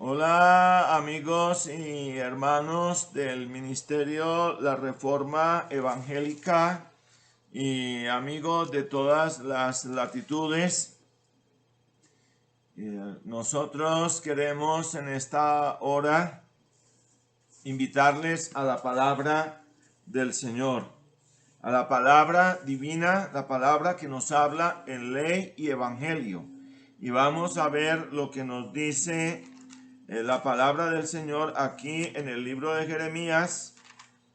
Hola amigos y hermanos del Ministerio La Reforma Evangélica y amigos de todas las latitudes. Nosotros queremos en esta hora invitarles a la palabra del Señor, a la palabra divina, la palabra que nos habla en ley y evangelio. Y vamos a ver lo que nos dice la palabra del Señor aquí en el libro de Jeremías,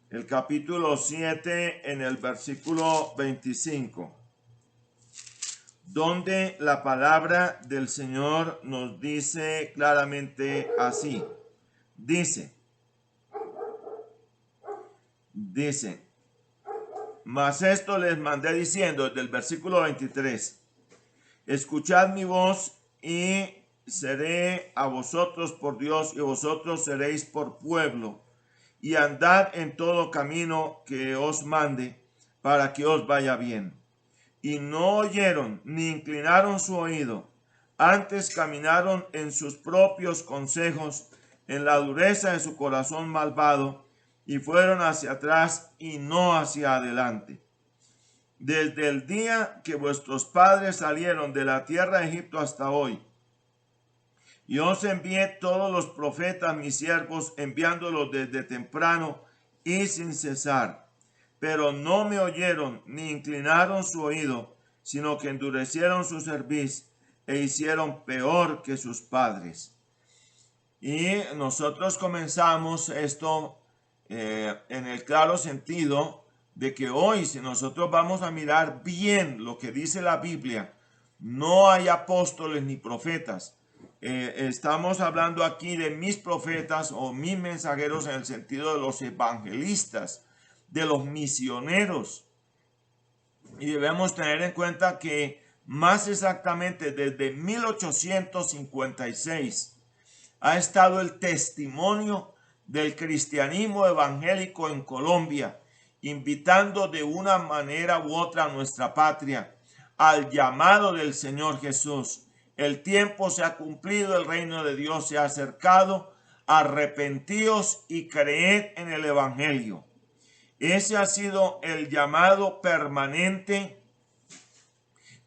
el capítulo 7, en el versículo 25, donde la palabra del Señor nos dice claramente así. Dice, mas esto les mandé diciendo, desde el versículo 23, escuchad mi voz y seré a vosotros por Dios y vosotros seréis por pueblo, y andad en todo camino que os mande para que os vaya bien. Y no oyeron ni inclinaron su oído, antes caminaron en sus propios consejos, en la dureza de su corazón malvado, y fueron hacia atrás y no hacia adelante. Desde el día que vuestros padres salieron de la tierra de Egipto hasta hoy, y os envié todos los profetas, mis siervos, enviándolos desde temprano y sin cesar. Pero no me oyeron ni inclinaron su oído, sino que endurecieron su cerviz e hicieron peor que sus padres. Y nosotros comenzamos esto en el claro sentido de que hoy, si nosotros vamos a mirar bien lo que dice la Biblia, no hay apóstoles ni profetas. Estamos hablando aquí de mis profetas o mis mensajeros en el sentido de los evangelistas, de los misioneros. Y debemos tener en cuenta que más exactamente desde 1856 ha estado el testimonio del cristianismo evangélico en Colombia, invitando de una manera u otra a nuestra patria al llamado del Señor Jesús. El tiempo se ha cumplido, el reino de Dios se ha acercado, arrepentíos y creed en el evangelio. Ese ha sido el llamado permanente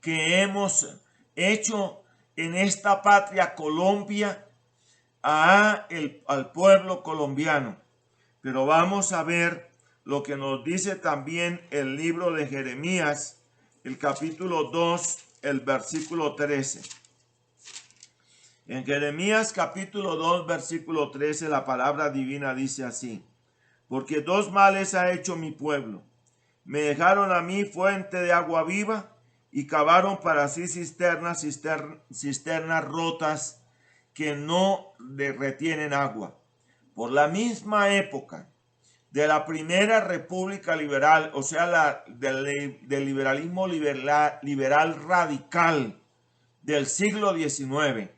que hemos hecho en esta patria Colombia al pueblo colombiano. Pero vamos a ver lo que nos dice también el libro de Jeremías, el capítulo 2, el versículo 13. En Jeremías capítulo 2, versículo 13, la palabra divina dice así: porque dos males ha hecho mi pueblo. Me dejaron a mí fuente de agua viva y cavaron para sí cisternas rotas que no retienen agua. Por la misma época de la primera república liberal, o sea, del liberalismo liberal radical del siglo XIX,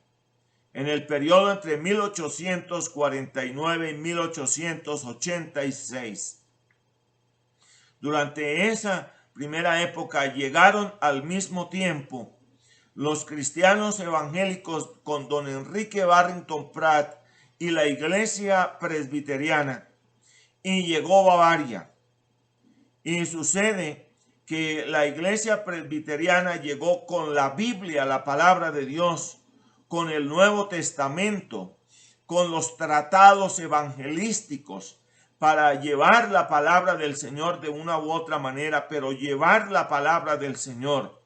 en el periodo entre 1849 y 1886. Durante esa primera época llegaron al mismo tiempo los cristianos evangélicos con don Enrique Barrington Pratt y la iglesia presbiteriana, y llegó Bavaria. Y sucede que la iglesia presbiteriana llegó con la Biblia, la palabra de Dios, con el Nuevo Testamento, con los tratados evangelísticos, para llevar la palabra del Señor de una u otra manera, pero llevar la palabra del Señor.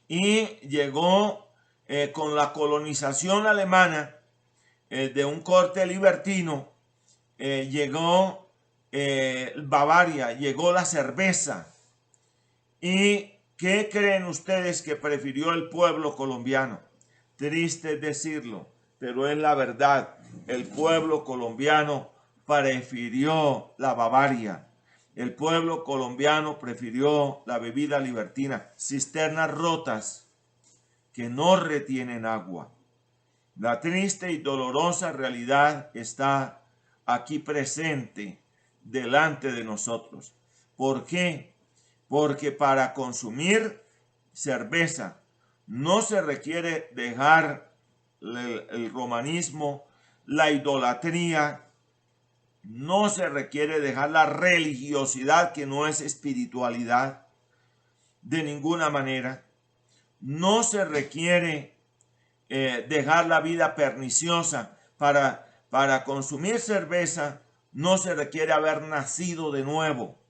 Y llegó con la colonización alemana de un corte libertino, llegó Bavaria, llegó la cerveza. ¿Y qué creen ustedes que prefirió el pueblo colombiano? Triste decirlo, pero es la verdad. El pueblo colombiano prefirió la Bavaria. El pueblo colombiano prefirió la bebida libertina, cisternas rotas que no retienen agua. La triste y dolorosa realidad está aquí presente delante de nosotros. ¿Por qué? Porque para consumir cerveza no se requiere dejar el romanismo, la idolatría. No se requiere dejar la religiosidad, que no es espiritualidad, de ninguna manera. No se requiere dejar la vida perniciosa. Para consumir cerveza no se requiere haber nacido de nuevo,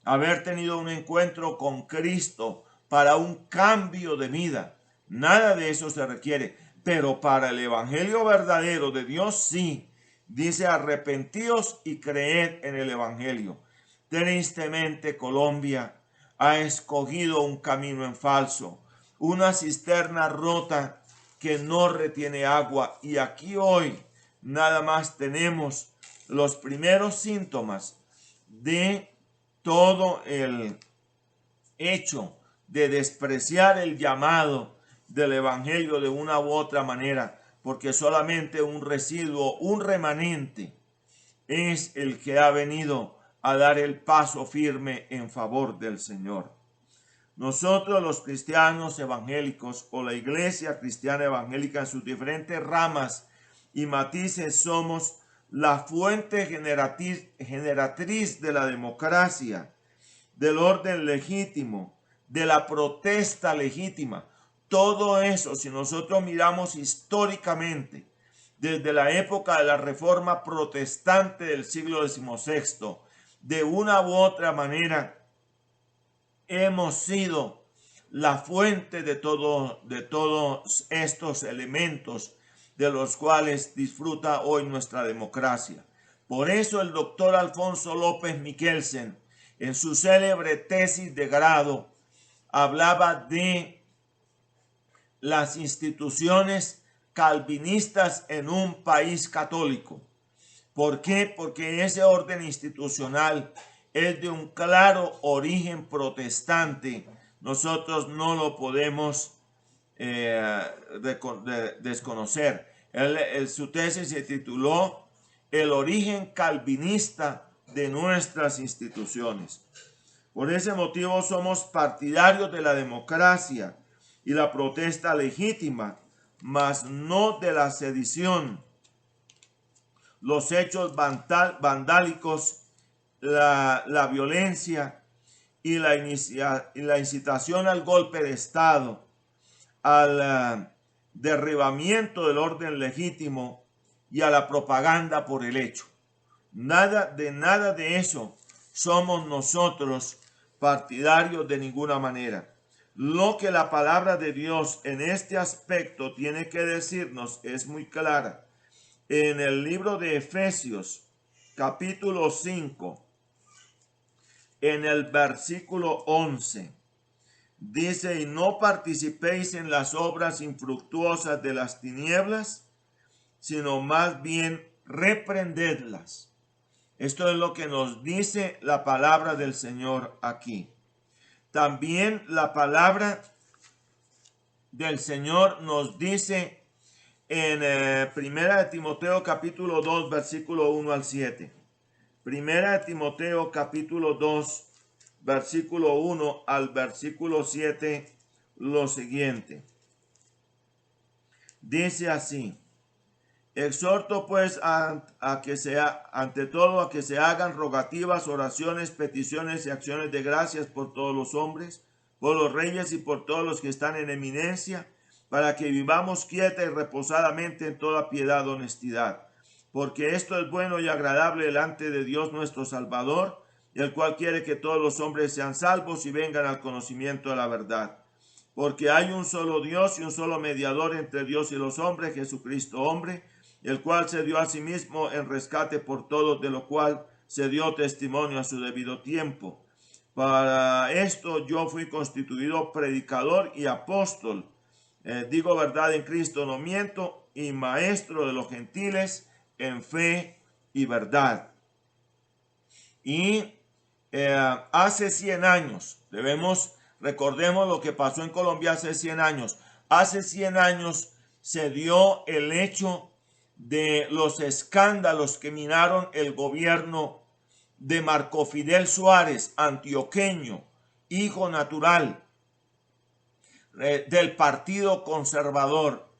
haber tenido un encuentro con Cristo para un cambio de vida. Nada de eso se requiere. Pero para el evangelio verdadero de Dios sí. Dice: arrepentíos y creed en el evangelio. Tristemente, Colombia ha escogido un camino en falso, una cisterna rota que no retiene agua. Y aquí hoy nada más tenemos los primeros síntomas de todo el hecho de despreciar el llamado del evangelio de una u otra manera, porque solamente un residuo, un remanente, es el que ha venido a dar el paso firme en favor del Señor. Nosotros, los cristianos evangélicos, o la iglesia cristiana evangélica en sus diferentes ramas y matices, somos la fuente generatriz de la democracia, del orden legítimo, de la protesta legítima. Todo eso, si nosotros miramos históricamente, desde la época de la Reforma Protestante del siglo XVI, de una u otra manera hemos sido la fuente de todos estos elementos de los cuales disfruta hoy nuestra democracia. Por eso el doctor Alfonso López Michelsen, en su célebre tesis de grado, hablaba de las instituciones calvinistas en un país católico. ¿Por qué? Porque ese orden institucional es de un claro origen protestante. Nosotros no lo podemos desconocer. Su tesis se tituló El origen calvinista de nuestras instituciones. Por ese motivo somos partidarios de la democracia y la protesta legítima, mas no de la sedición, los hechos vandálicos, la violencia y la incitación al golpe de Estado, al derribamiento del orden legítimo y a la propaganda por el hecho. Nada de eso somos nosotros partidarios de ninguna manera. Lo que la palabra de Dios en este aspecto tiene que decirnos es muy clara. En el libro de Efesios, capítulo 5, en el versículo 11, dice: y no participéis en las obras infructuosas de las tinieblas, sino más bien reprendedlas. Esto es lo que nos dice la palabra del Señor aquí. También la palabra del Señor nos dice en Primera de Timoteo capítulo 2 versículo 1 al 7. Primera de Timoteo capítulo 2 versículo 1 al versículo 7, lo siguiente. Dice así: exhorto pues ante todo a que se hagan rogativas, oraciones, peticiones y acciones de gracias por todos los hombres, por los reyes y por todos los que están en eminencia, para que vivamos quieta y reposadamente en toda piedad y honestidad. Porque esto es bueno y agradable delante de Dios nuestro Salvador, el cual quiere que todos los hombres sean salvos y vengan al conocimiento de la verdad. Porque hay un solo Dios y un solo mediador entre Dios y los hombres, Jesucristo hombre, el cual se dio a sí mismo en rescate por todos, de lo cual se dio testimonio a su debido tiempo. Para esto yo fui constituido predicador y apóstol, digo verdad en Cristo, no miento, y maestro de los gentiles en fe y verdad. Y hace 100 años, recordemos lo que pasó en Colombia hace 100 años. Hace 100 años se dio el hecho de los escándalos que minaron el gobierno de Marco Fidel Suárez, antioqueño, hijo natural del Partido Conservador,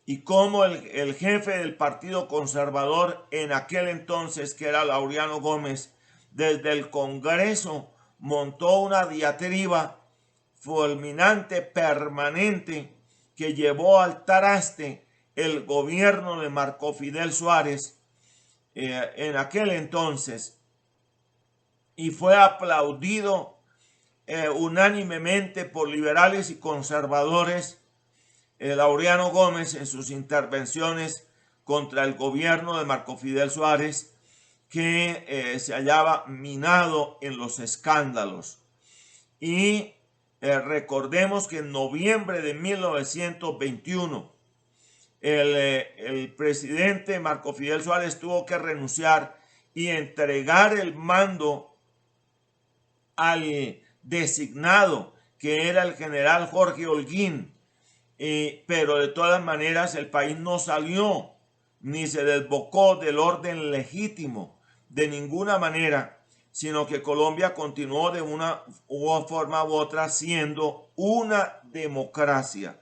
y cómo el jefe del Partido Conservador en aquel entonces, que era Laureano Gómez, desde el Congreso montó una diatriba fulminante, permanente, que llevó al traste el gobierno de Marco Fidel Suárez en aquel entonces, y fue aplaudido unánimemente por liberales y conservadores Laureano Gómez en sus intervenciones contra el gobierno de Marco Fidel Suárez, que se hallaba minado en los escándalos. Y recordemos que en noviembre de 1921 el presidente Marco Fidel Suárez tuvo que renunciar y entregar el mando al designado, que era el general Jorge Holguín. Pero de todas maneras el país no salió ni se desbocó del orden legítimo de ninguna manera, sino que Colombia continuó de una forma u otra siendo una democracia,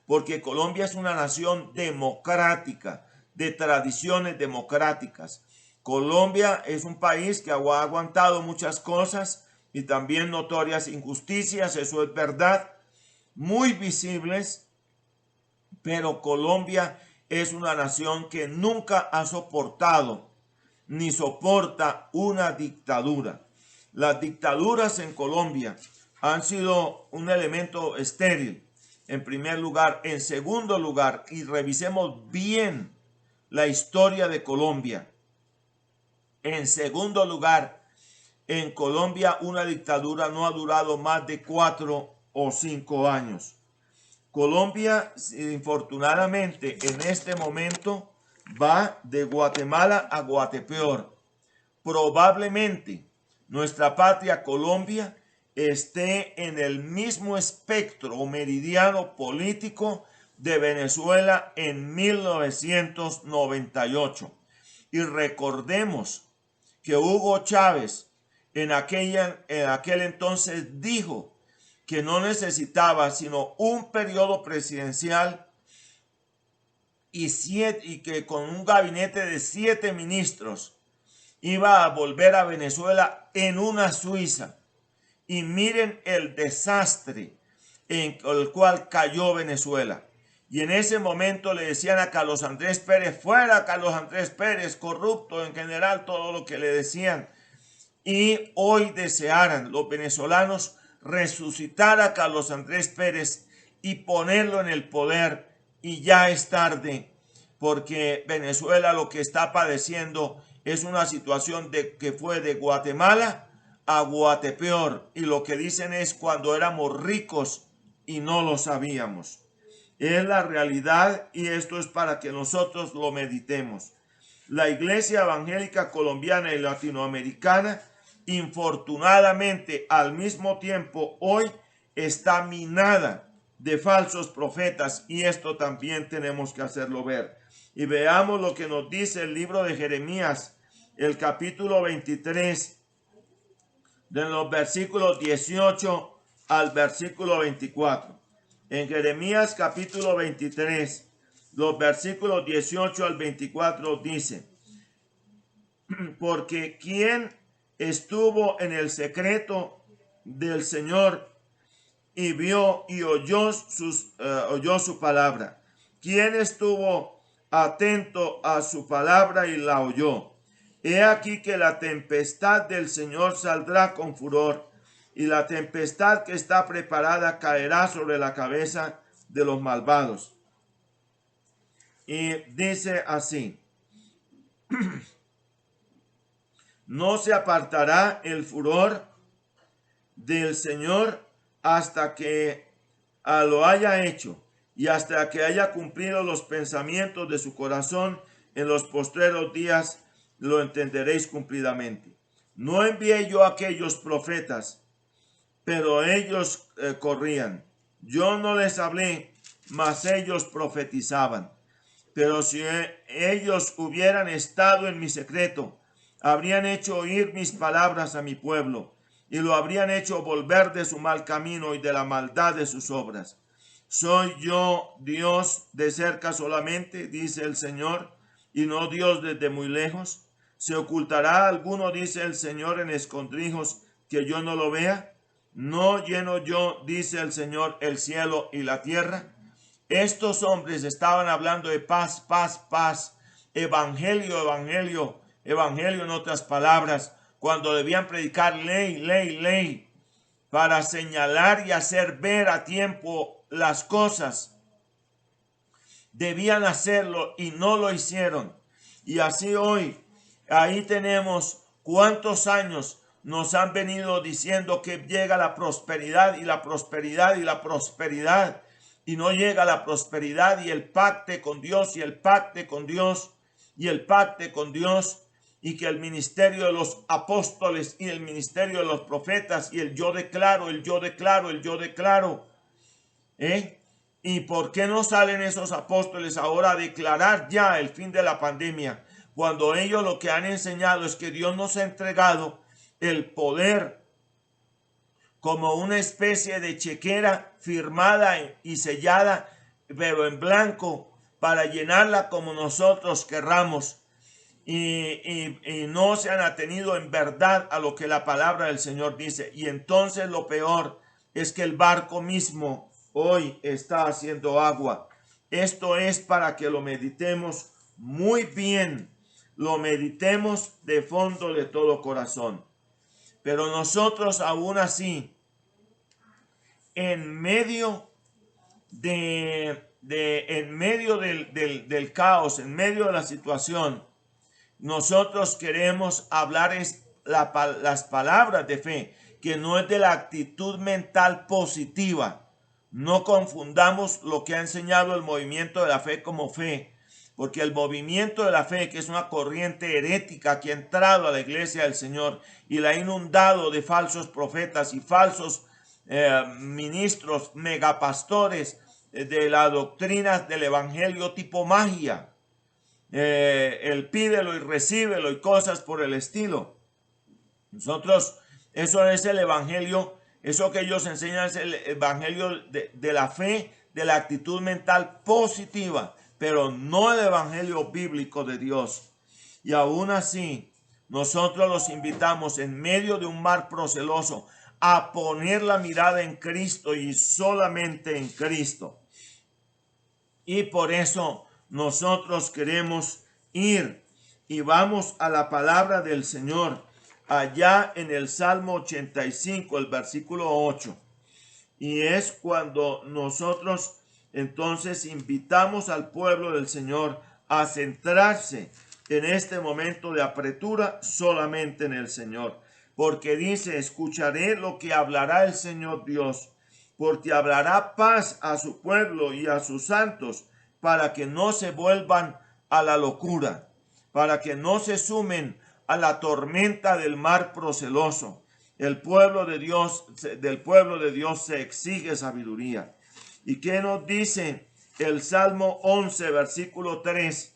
porque Colombia es una nación democrática, de tradiciones democráticas. Colombia es un país que ha aguantado muchas cosas y también notorias injusticias, eso es verdad, muy visibles, pero Colombia es una nación que nunca ha soportado ni soporta una dictadura. Las dictaduras en Colombia han sido un elemento estéril, en primer lugar. En segundo lugar, y revisemos bien la historia de Colombia. En segundo lugar, en Colombia una dictadura no ha durado más de 4 o 5 años. Colombia, infortunadamente, en este momento va de Guatemala a Guatepeor. Probablemente nuestra patria Colombia esté en el mismo espectro o meridiano político de Venezuela en 1998. Y recordemos que Hugo Chávez en aquel entonces dijo que no necesitaba sino un periodo presidencial y que con un gabinete de 7 ministros iba a volver a Venezuela en una Suiza. Y miren el desastre en el cual cayó Venezuela. Y en ese momento le decían a Carlos Andrés Pérez, fuera Carlos Andrés Pérez, corrupto, en general todo lo que le decían. Y hoy desearan los venezolanos resucitar a Carlos Andrés Pérez y ponerlo en el poder, y ya es tarde, porque Venezuela lo que está padeciendo es una situación que fue de Guatemala a Guatepeor, y lo que dicen es cuando éramos ricos y no lo sabíamos. Es la realidad, y esto es para que nosotros lo meditemos. La Iglesia Evangélica Colombiana y Latinoamericana, infortunadamente, al mismo tiempo, hoy está minada de falsos profetas, y esto también tenemos que hacerlo ver. Y veamos lo que nos dice el libro de Jeremías, el capítulo 23, de los versículos 18 al versículo 24. En Jeremías capítulo 23, los versículos 18 al 24 dice: porque ¿quién estuvo en el secreto del Señor y vio y oyó su palabra? ¿Quién estuvo atento a su palabra y la oyó? He aquí que la tempestad del Señor saldrá con furor, y la tempestad que está preparada caerá sobre la cabeza de los malvados. Y dice así: no se apartará el furor del Señor hasta que lo haya hecho, y hasta que haya cumplido los pensamientos de su corazón. En los postreros días lo entenderéis cumplidamente. No envié yo a aquellos profetas, pero ellos corrían. Yo no les hablé, mas ellos profetizaban. Pero si ellos hubieran estado en mi secreto, habrían hecho oír mis palabras a mi pueblo, y lo habrían hecho volver de su mal camino y de la maldad de sus obras. ¿Soy yo Dios de cerca solamente, dice el Señor, y no Dios desde muy lejos? ¿Se ocultará alguno, dice el Señor, en escondrijos que yo no lo vea? ¿No lleno yo, dice el Señor, el cielo y la tierra? Estos hombres estaban hablando de paz, paz, paz, evangelio, evangelio, evangelio en otras palabras, cuando debían predicar ley, ley, ley, para señalar y hacer ver a tiempo las cosas. Debían hacerlo y no lo hicieron. Y así hoy, ahí tenemos cuántos años nos han venido diciendo que llega la prosperidad y la prosperidad y la prosperidad. Y no llega la prosperidad y el pacte con Dios y el pacte con Dios y el pacte con Dios. Y que el ministerio de los apóstoles y el ministerio de los profetas y el yo declaro, el yo declaro, el yo declaro. ¿Y por qué no salen esos apóstoles ahora a declarar ya el fin de la pandemia? Cuando ellos lo que han enseñado es que Dios nos ha entregado el poder como una especie de chequera firmada y sellada, pero en blanco, para llenarla como nosotros querramos. Y no se han atenido en verdad a lo que la palabra del Señor dice. Y entonces lo peor es que el barco mismo hoy está haciendo agua. Esto es para que lo meditemos muy bien, lo meditemos de fondo de todo corazón. Pero nosotros aún así, en medio del caos, en medio de la situación, nosotros queremos hablar las palabras de fe, que no es de la actitud mental positiva. No confundamos lo que ha enseñado el movimiento de la fe como fe, porque el movimiento de la fe, que es una corriente herética que ha entrado a la iglesia del Señor y la ha inundado de falsos profetas y falsos ministros, megapastores de la doctrina del evangelio tipo magia. El pídelo y recíbelo y cosas por el estilo. Nosotros, eso es el evangelio, eso que ellos enseñan es el evangelio de la fe, de la actitud mental positiva, pero no el evangelio bíblico de Dios. Y aún así, nosotros los invitamos en medio de un mar proceloso a poner la mirada en Cristo y solamente en Cristo. Y por eso nosotros queremos ir y vamos a la palabra del Señor allá en el Salmo 85, el versículo 8. Y es cuando nosotros entonces invitamos al pueblo del Señor a centrarse en este momento de apretura solamente en el Señor. Porque dice, escucharé lo que hablará el Señor Dios, porque hablará paz a su pueblo y a sus santos, para que no se vuelvan a la locura, para que no se sumen a la tormenta del mar proceloso. Del pueblo de Dios se exige sabiduría. ¿Y qué nos dice el Salmo 11, versículo 3?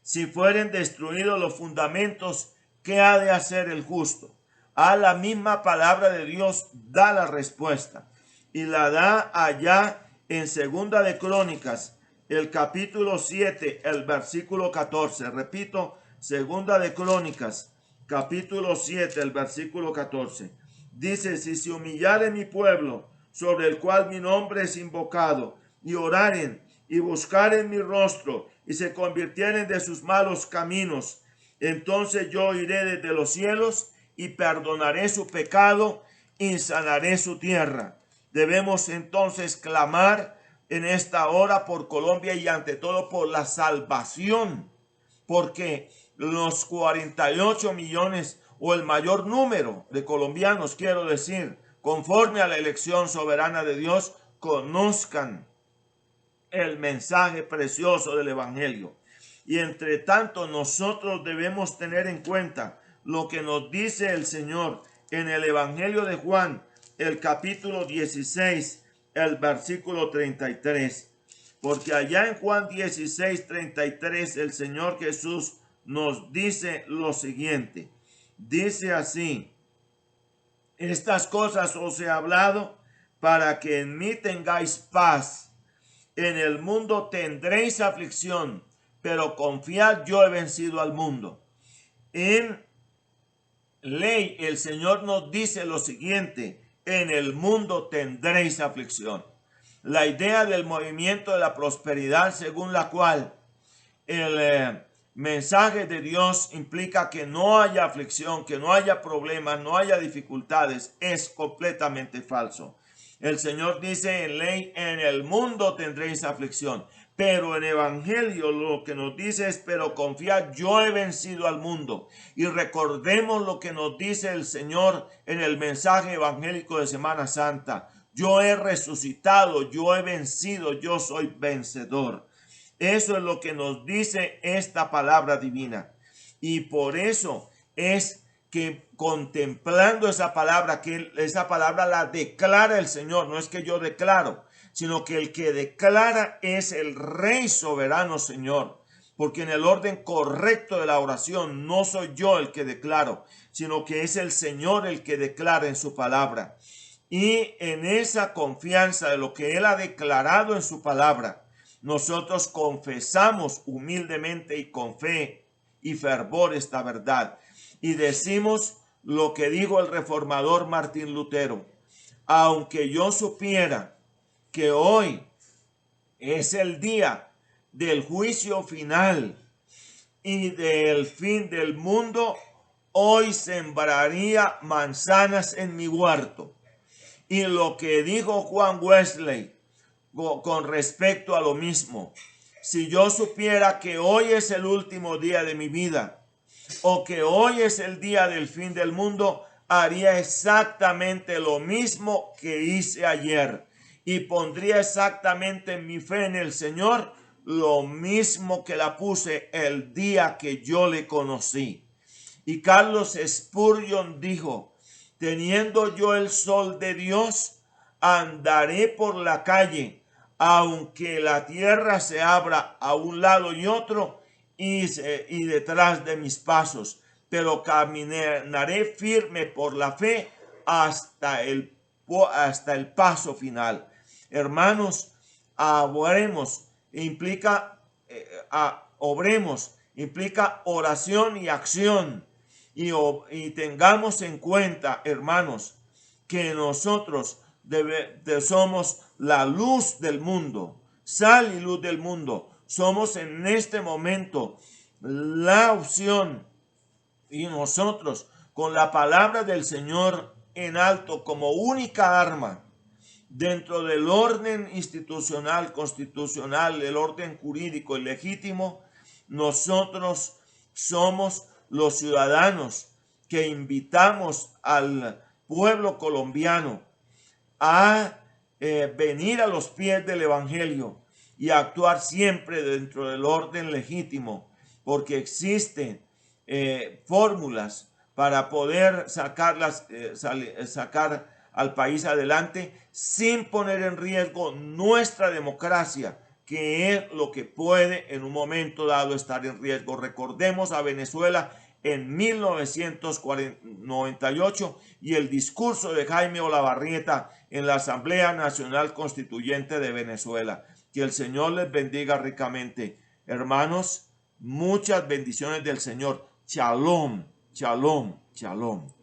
Si fueren destruidos los fundamentos, ¿qué ha de hacer el justo? A la misma palabra de Dios da la respuesta. Y la da allá en Segunda de Crónicas, el capítulo 7, el versículo 14. Repito, Segunda de Crónicas, capítulo 7, el versículo 14. Dice, si se humillare mi pueblo, sobre el cual mi nombre es invocado, y oraren, y buscaren mi rostro, y se convirtieren de sus malos caminos, entonces yo iré desde los cielos, y perdonaré su pecado, y sanaré su tierra. Debemos entonces clamar en esta hora por Colombia y ante todo por la salvación, porque los 48 millones o el mayor número de colombianos, quiero decir, conforme a la elección soberana de Dios, conozcan el mensaje precioso del evangelio. Y entre tanto nosotros debemos tener en cuenta lo que nos dice el Señor en el evangelio de Juan, el capítulo 16, el versículo 33. Porque allá en Juan 16, 33, el Señor Jesús nos dice lo siguiente. Dice así: estas cosas os he hablado para que en mí tengáis paz. En el mundo tendréis aflicción, pero confiad, yo he vencido al mundo. En ley, el Señor nos dice lo siguiente: en el mundo tendréis aflicción. La idea del movimiento de la prosperidad, según la cual el mensaje de Dios implica que no haya aflicción, que no haya problemas, no haya dificultades, es completamente falso. El Señor dice en ley: en el mundo tendréis aflicción. Pero en evangelio lo que nos dice es: pero confiad, yo he vencido al mundo. Y recordemos lo que nos dice el Señor en el mensaje evangélico de Semana Santa: yo he resucitado, yo he vencido, yo soy vencedor. Eso es lo que nos dice esta palabra divina. Y por eso es que contemplando esa palabra, que esa palabra la declara el Señor, no es que yo declaro, sino que el que declara es el Rey soberano Señor. Porque en el orden correcto de la oración no soy yo el que declaro, sino que es el Señor el que declara en su palabra. Y en esa confianza de lo que Él ha declarado en su palabra, nosotros confesamos humildemente y con fe y fervor esta verdad. Y decimos lo que dijo el reformador Martín Lutero: aunque yo supiera que hoy es el día del juicio final y del fin del mundo, hoy sembraría manzanas en mi huerto. Y lo que dijo Juan Wesley con respecto a lo mismo: si yo supiera que hoy es el último día de mi vida, o que hoy es el día del fin del mundo, haría exactamente lo mismo que hice ayer, y pondría exactamente mi fe en el Señor, lo mismo que la puse el día que yo le conocí. Y Carlos Spurgeon dijo: teniendo yo el sol de Dios, andaré por la calle, aunque la tierra se abra a un lado y otro y detrás de mis pasos, pero caminaré firme por la fe hasta el paso final. Hermanos, obremos implica obremos implica oración y acción. Y tengamos en cuenta, hermanos, que nosotros somos la luz del mundo, sal y luz del mundo. Somos en este momento la opción, y nosotros, con la palabra del Señor en alto como única arma dentro del orden institucional, constitucional, el orden jurídico y legítimo, nosotros somos los ciudadanos que invitamos al pueblo colombiano a venir a los pies del Evangelio y a actuar siempre dentro del orden legítimo, porque existen fórmulas para poder sacar al país adelante sin poner en riesgo nuestra democracia, que es lo que puede en un momento dado estar en riesgo. Recordemos a Venezuela en 1998 y el discurso de Jaime Olavarrieta en la Asamblea Nacional Constituyente de Venezuela. Que el Señor les bendiga ricamente. Hermanos, muchas bendiciones del Señor. Shalom, shalom, shalom.